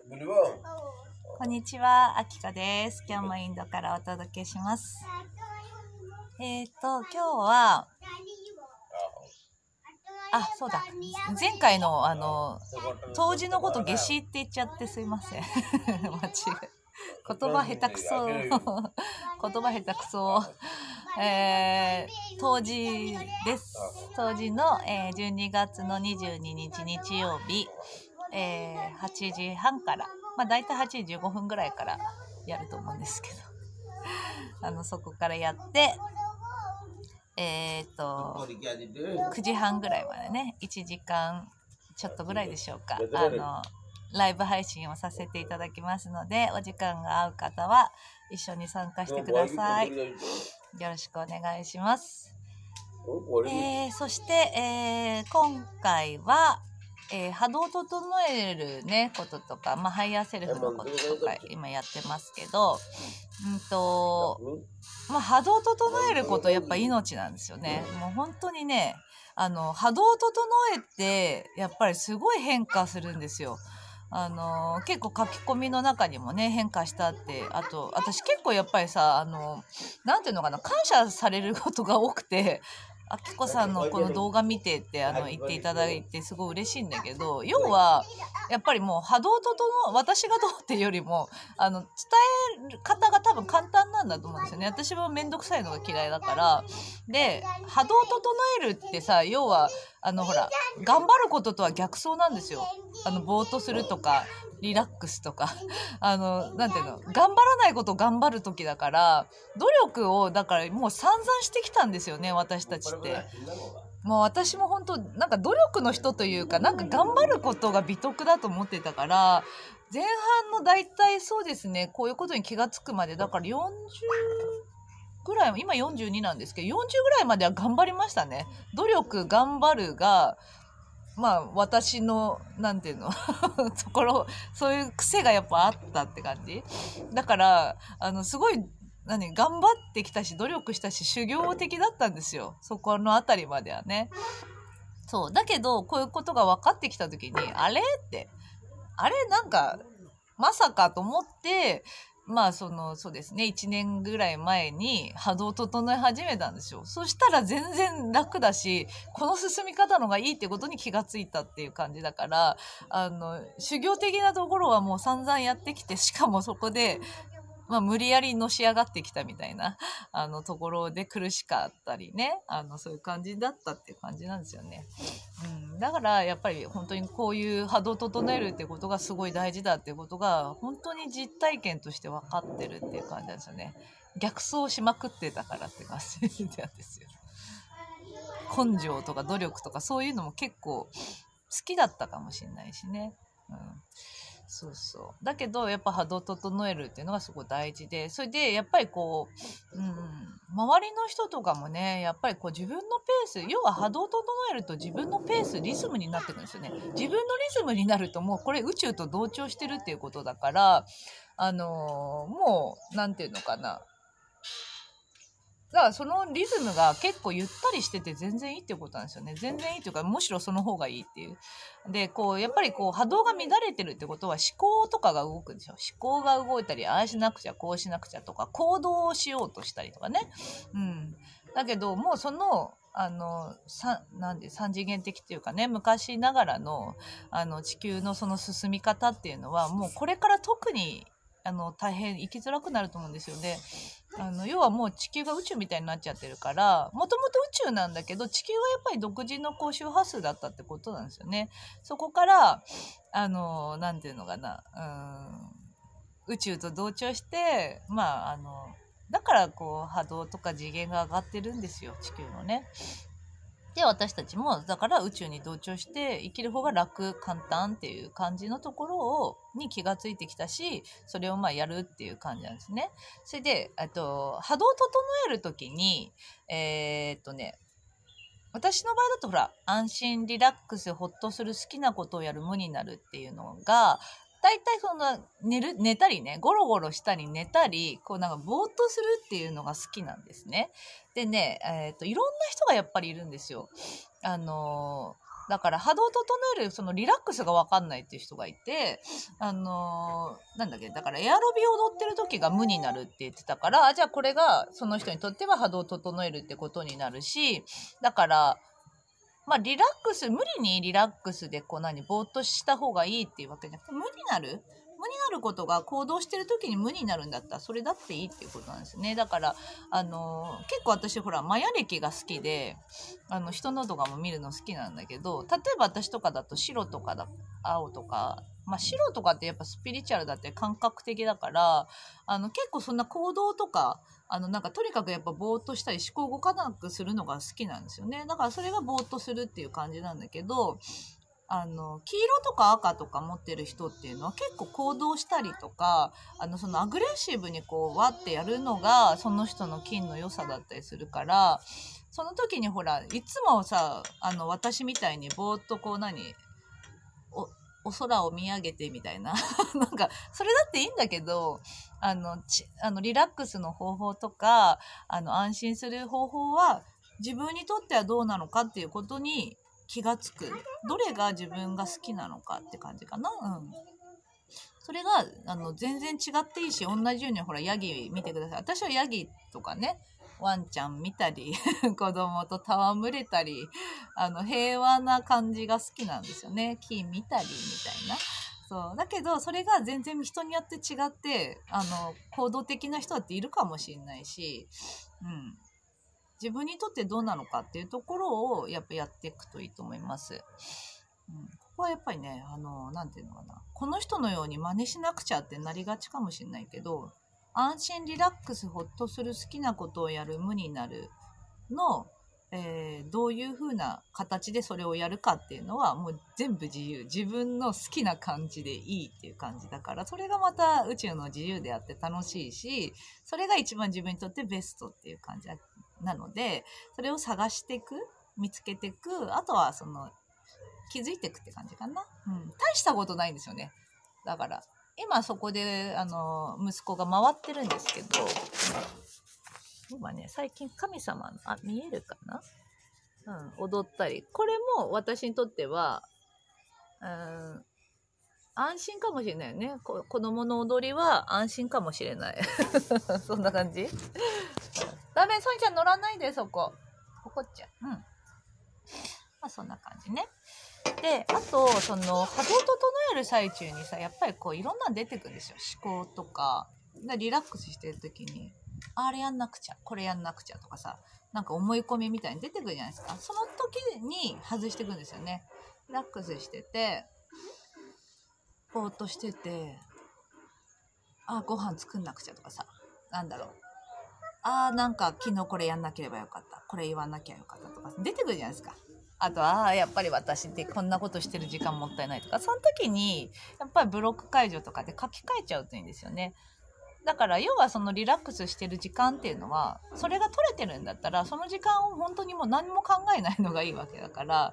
こんにちは、あきかです。今日もインドからお届けします。今日は、そうだ。前回の冬至のこと夏至って言っちゃってすいません。間違え。言葉下手くそ。言葉下手くそ。冬至です。冬至の、12月の22日日曜日、8時半から、だいたい8時15分ぐらいからやると思うんですけど、そこからやって、9時半ぐらいまでね、1時間ちょっとぐらいでしょうか、ライブ配信をさせていただきますので、お時間が合う方は一緒に参加してください。よろしくお願いします。そして、今回は、波動を整えるねこととか、ハイヤーセルフのこととか今やってますけど、波動を整えることやっぱ命なんですよね。もう本当にね、波動を整えてやっぱりすごい変化するんですよ。結構書き込みの中にもね変化したって、あと私結構やっぱりさ、なんていうのかな、感謝されることが多くて、あきこさんのこの動画見てって言っていただいてすごい嬉しいんだけど、要はやっぱりもう波動私がどうっていうよりも伝える方が多分簡単なんだと思うんですよね。私もめんどくさいのが嫌いだから。で、波動を整えるってさ、要はほら、頑張ることとは逆走なんですよ。ぼーっとするとかリラックスとかなんていうの、頑張らないことを頑張る時だから、努力をだからもう散々してきたんですよね、私たちって。もう私も本当なんか努力の人というか、なんか頑張ることが美徳だと思ってたから、前半の大体そうですね、こういうことに気がつくまでだから40ぐらい、今42なんですけど、40ぐらいまでは頑張りましたね。努力頑張るが私のなんていうのところ、そういう癖がやっぱあったって感じだから、すごい頑張ってきたし努力したし修行的だったんですよ、そこのあたりまではね。そうだけど、こういうことが分かってきた時に、あれなんかまさかと思って、そうですね、1年ぐらい前に波動を整え始めたんですよ。そしたら全然楽だし、この進み方のがいいってことに気がついたっていう感じだから、修行的なところはもう散々やってきて、しかもそこで、無理やりのし上がってきたみたいな、ところで苦しかったりね、そういう感じだったっていう感じなんですよね。だからやっぱり本当にこういう波動を整えるってことがすごい大事だっていうことが本当に実体験として分かってるっていう感じなんですよね。逆走しまくってたからって感じなんですよ。根性とか努力とかそういうのも結構好きだったかもしれないしね。そうそう。だけどやっぱ波動を整えるっていうのがすごい大事で、それでやっぱりこう、周りの人とかもね、やっぱりこう自分のペース、要は波動を整えると自分のペース、リズムになってくるんですよね。自分のリズムになるともうこれ宇宙と同調してるっていうことだから、もうなんていうのかな。だからそのリズムが結構ゆったりしてて全然いいっていうことなんですよね。全然いいっていうか、むしろその方がいいっていう。で、こう、やっぱりこう波動が乱れてるってことは思考とかが動くんですよ。思考が動いたり、ああしなくちゃ、こうしなくちゃとか、行動をしようとしたりとかね。だけど、もうその、三次元的っていうかね、昔ながらの、地球のその進み方っていうのは、もうこれから特に、大変生きづらくなると思うんですよね。要はもう地球が宇宙みたいになっちゃってるから、もともと宇宙なんだけど、地球はやっぱり独自のこう周波数だったってことなんですよね。そこから、なんていうのかな、宇宙と同調して、だからこう波動とか次元が上がってるんですよ、地球のね。で、私たちもだから宇宙に同調して生きる方が楽、簡単っていう感じのところに気がついてきたし、それをやるっていう感じなんですね。それで、波動を整えるときに、私の場合だとほら、安心、リラックス、ほっとする、好きなことをやる、無になるっていうのが、大体その寝たりね、ゴロゴロしたり寝たり、こうなんかぼーっとするっていうのが好きなんですね。でね、いろんな人がやっぱりいるんですよ。だから波動を整えるそのリラックスが分かんないっていう人がいて、なんだっけ、だからエアロビ踊ってる時が無になるって言ってたから、じゃあこれがその人にとっては波動を整えるってことになるし、だからまあリラックス、無理にリラックスでこうぼーっとした方がいいっていうわけじゃなくて、無になることが行動してる時に無になるんだったらそれだっていいっていうことなんですね。だから結構私ほらマヤ歴が好きで、人の動画も見るの好きなんだけど、例えば私とかだと白とか青とか、まあ白とかってやっぱスピリチュアルだって感覚的だから、結構そんな行動とかなんかとにかくやっぱぼーっとしたり思考動かなくするのが好きなんですよね。だからそれがぼーっとするっていう感じなんだけど、黄色とか赤とか持ってる人っていうのは結構行動したりとか、そのアグレッシブにこうわってやるのがその人の金の良さだったりするから、その時にほらいつもさ私みたいにぼーっとこうお空を見上げてみたいななんかそれだっていいんだけど、リラックスの方法とか安心する方法は自分にとってはどうなのかっていうことに気がつく。どれが自分が好きなのかって感じかな。それが全然違っていいし、同じようにほらヤギ見てください。私はヤギとかね、ワンちゃん見たり子供と戯れたり平和な感じが好きなんですよね。木見たりみたいな。そうだけどそれが全然人によって違って行動的な人だっているかもしれないし、自分にとってどうなのかっていうところをやっぱやっていくといいと思います。ここはやっぱりねなんていうのかな、この人のように真似しなくちゃってなりがちかもしれないけど、安心リラックスほっとする好きなことをやる無になるの、どういう風な形でそれをやるかっていうのはもう全部自由、自分の好きな感じでいいっていう感じだから、それがまた宇宙の自由であって楽しいし、それが一番自分にとってベストっていう感じなので、それを探していく、見つけていく、あとはその気づいていくって感じかな。大したことないんですよね。だから今そこで息子が回ってるんですけど、今ね最近神様の見えるかな、踊ったり、これも私にとっては安心かもしれないよね。子供の踊りは安心かもしれないそんな感じ。ダメ、ソニちゃん乗らないで、そこ怒っちゃう。まあそんな感じね。で、あとその波動を整える最中にさ、やっぱりこういろんなの出てくるんですよ。思考とかリラックスしてる時にあれやんなくちゃ、これやんなくちゃとかさ、なんか思い込みみたいに出てくるじゃないですか。その時に外していくんですよね。リラックスしててぼーっとしてて、ご飯作んなくちゃとかさ、なんだろう、なんか昨日これやんなければよかった、これ言わなきゃよかったとか出てくるじゃないですか。あとやっぱり私ってこんなことしてる時間もったいないとか、その時にやっぱりブロック解除とかで書き換えちゃうといいんですよね。だから要はそのリラックスしてる時間っていうのはそれが取れてるんだったら、その時間を本当にもう何も考えないのがいいわけだから、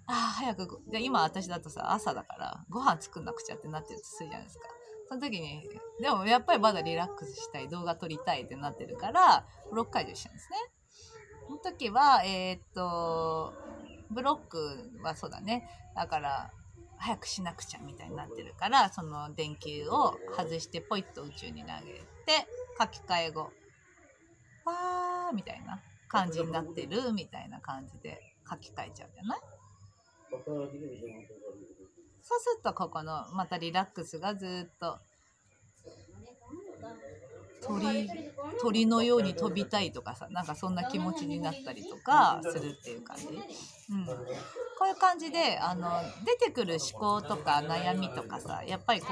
早くで今私だとさ朝だからご飯作んなくちゃってなってるとするじゃないですか。その時にでもやっぱりまだリラックスしたい、動画撮りたいってなってるからブロック解除しちゃうんですね。その時はブロックはそうだね、だから早くしなくちゃみたいになってるから、その電球を外してポイッと宇宙に投げて書き換え後わーみたいな感じになってるみたいな感じで書き換えちゃうじゃない。そうするとここのまたリラックスがずっと鳥のように飛びたいとかさ、なんかそんな気持ちになったりとかするっていう感じ。こういう感じで出てくる思考とか悩みとかさ、やっぱりこ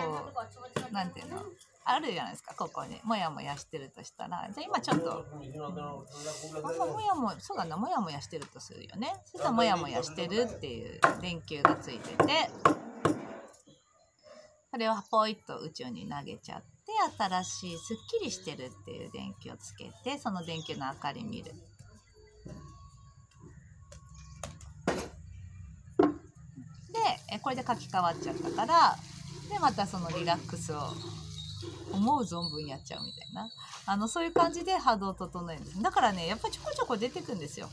うなんていうのあるじゃないですか。ここにもやもやしてるとしたら、じゃあ今ちょっと、そうだな、もやもやしてるとするよね。そしたらもやもやしてるっていう電球がついてて、それをポイッと宇宙に投げちゃって、新しいすっきりしてるっていう電球をつけて、その電球の明かり見る。でこれで書き換わっちゃったから、でまたそのリラックスを思う存分やっちゃうみたいな、そういう感じで波動を整えるんです。だからねやっぱりちょこちょこ出てくんですよ。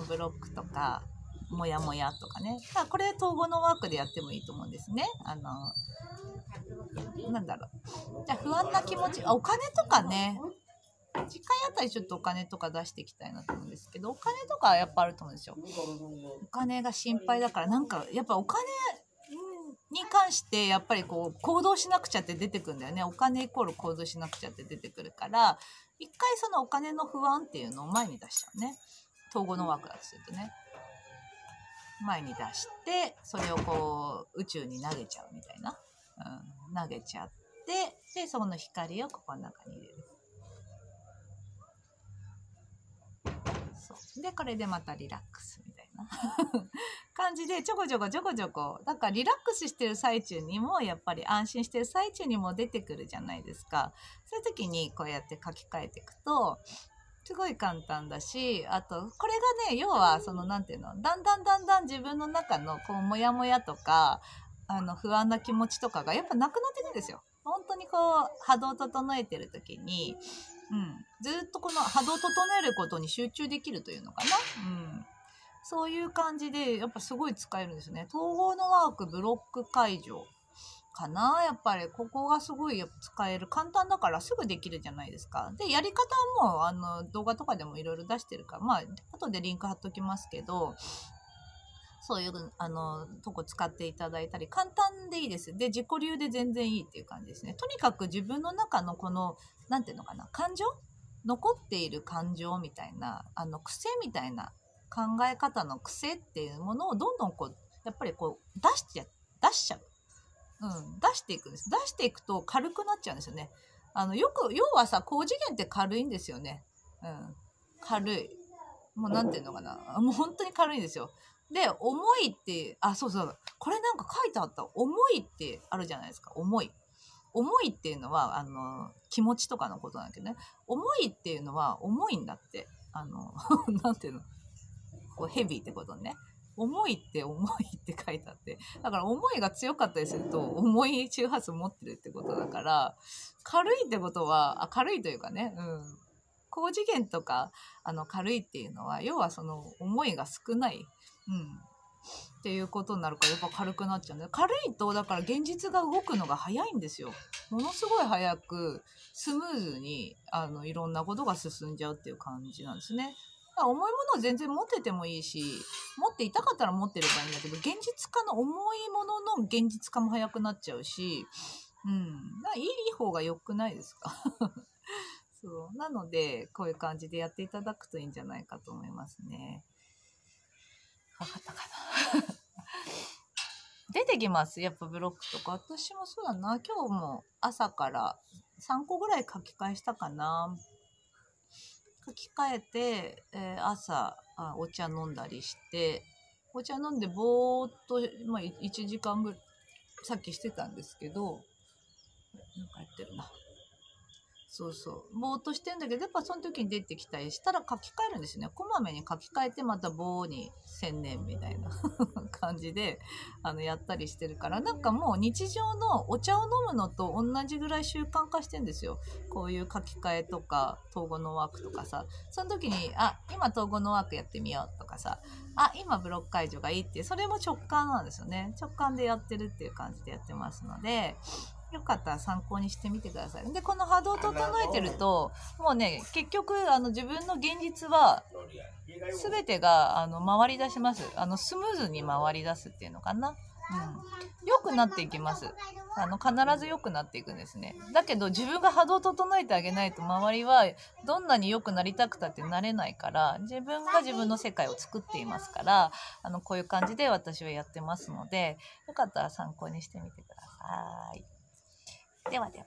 ブロックとかモヤモヤとかね。これ統合のワークでやってもいいと思うんですね。なんだろう。じゃあ不安な気持ち、お金とかね。次回あたりちょっとお金とか出していきたいなと思うんですけど、お金とかはやっぱあると思うんですよ。お金が心配だから、なんかやっぱお金に関してやっぱりこう行動しなくちゃって出てくるんだよね。お金イコール行動しなくちゃって出てくるから、一回そのお金の不安っていうのを前に出しちゃうね。統合のワークだとするとね。前に出して、それをこう宇宙に投げちゃうみたいな。投げちゃって、で、その光をここの中に入れる。そうで、これでまたリラックスみたいな感じでちょこちょこちょこちょこ、だからリラックスしてる最中にもやっぱり安心してる最中にも出てくるじゃないですか。そういう時にこうやって書き換えていくとすごい簡単だし、あとこれがね、要はそのなんていうの、だんだん自分の中のこうモヤモヤとか不安な気持ちとかがやっぱなくなっていくんですよ。本当にこう波動を整えてる時に、ずっとこの波動を整えることに集中できるというのかな、そういう感じでやっぱすごい使えるんですね。統合のワークブロック解除かな、やっぱりここがすごい使える、簡単だからすぐできるじゃないですか。でやり方も動画とかでもいろいろ出してるから、後でリンク貼っときますけど、そういうとこ使っていただいたり、簡単でいいです。で自己流で全然いいっていう感じですね。とにかく自分の中のこのなんていうのかな、感情、残っている感情みたいな癖みたいな考え方の癖っていうものをどんどんこうやっぱりこう出しちゃう、出していくんです。出していくと軽くなっちゃうんですよね。要はさ、高次元って軽いんですよね。軽い。もうなんていうのかな、もう本当に軽いんですよ。で重いって、そうそう、これなんか書いてあった、重いってあるじゃないですか。重いっていうのは気持ちとかのことなんだけどね、重いっていうのは重いんだって、なんていうの、こうヘビーってことね。重いって書いてあって、だから思いが強かったりすると重い周波数持ってるってことだから、軽いってことは軽いというかね、高次元とか軽いっていうのは要はその思いが少ない、っていうことになるからやっぱ軽くなっちゃうんだよ。軽いとだから現実が動くのが早いんですよ。ものすごい早くスムーズにいろんなことが進んじゃうっていう感じなんですね。重いものを全然持っててもいいし、持っていたかったら持ってればいいんだけど、現実化の重いものの現実化も早くなっちゃうし、いい方が良くないですかそうなのでこういう感じでやっていただくといいんじゃないかと思いますね。分かったかな出てきます、やっぱブロックとか。私もそうだな、今日も朝から3個ぐらい書き換えしたかな。書き換えて、朝お茶飲んだりして、お茶飲んでぼーっと、1時間ぐらいさっきしてたんですけど、なんかやってるな。そうそう。ぼーっとしてんだけど、やっぱその時に出てきたりしたら書き換えるんですよね。こまめに書き換えてまた棒に専念みたいな感じでやったりしてるから、なんかもう日常のお茶を飲むのと同じぐらい習慣化してんですよ。こういう書き換えとか統合のワークとかさ、その時に今統合のワークやってみようとかさ、今ブロック解除がいいって、それも直感なんですよね。直感でやってるっていう感じでやってますので、よかったら参考にしてみてください。でこの波動を整えてるともうね、結局自分の現実は全てが回り出します。スムーズに回り出すっていうのかな。良くなっていきます。必ず良くなっていくんですね。だけど自分が波動を整えてあげないと周りはどんなに良くなりたくたってなれないから、自分が自分の世界を作っていますから、こういう感じで私はやってますので、よかったら参考にしてみてください。ではでは。